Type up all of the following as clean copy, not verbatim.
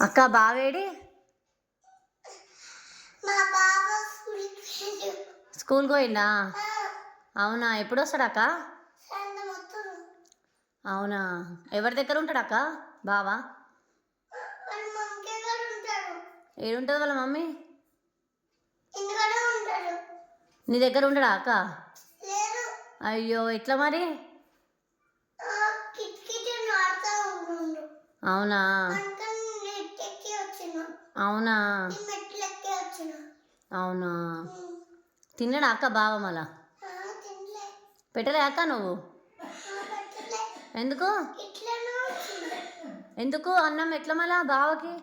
అక్క బావేడి స్కూల్కి పోయిందా? అవునా, ఎప్పుడు వస్తాడు అక్క? అవునా, ఎవరి దగ్గర ఉంటాడు అక్క బావా? ఏడుంటుంది వాళ్ళ మమ్మీ? నీ దగ్గర ఉండడా అక్క? అయ్యో, ఎట్లా మరి? అవునా అవునా అవునా, తిన్నాడా అక్క బావ? మళ్ళా పెట్టలే అక్క నువ్వు? ఎందుకు ఎందుకు అన్నం ఎట్లా మళ్ళా బావకి?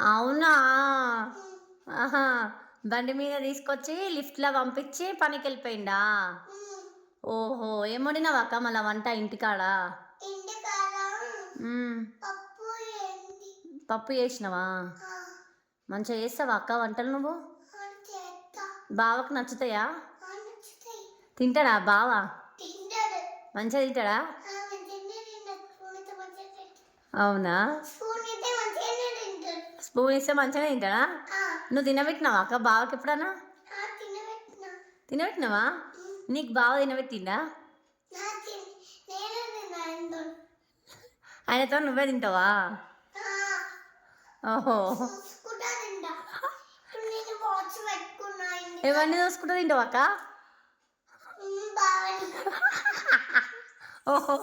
అవునా, ఆహా, బండి మీద తీసుకొచ్చి లిఫ్ట్లో పంపించి పనికి వెళ్ళిపోయిందా? ఓహో, ఏం వండినావు అక్క మళ్ళా వంట ఇంటికాడ? పప్పు చేసినావా? మంచిగా చేస్తావా అక్క వంటలు నువ్వు? బావకు నచ్చుతాయా? తింటాడా బావా? మంచిగా తింటాడా? అవునా, స్పూన్ ఇస్తే మంచిగా తింటాడా? నువ్వు తినబెట్టినావా అక్క బావకి ఎప్పుడన్నా? తినబెట్టినావా? నీకు బావ తినబెట్టిందా? ఆయనతో నువ్వే తింటావా? ఓహో, ఎవరిని చూసుకుంటూ తింటావు అక్క? ఓహో.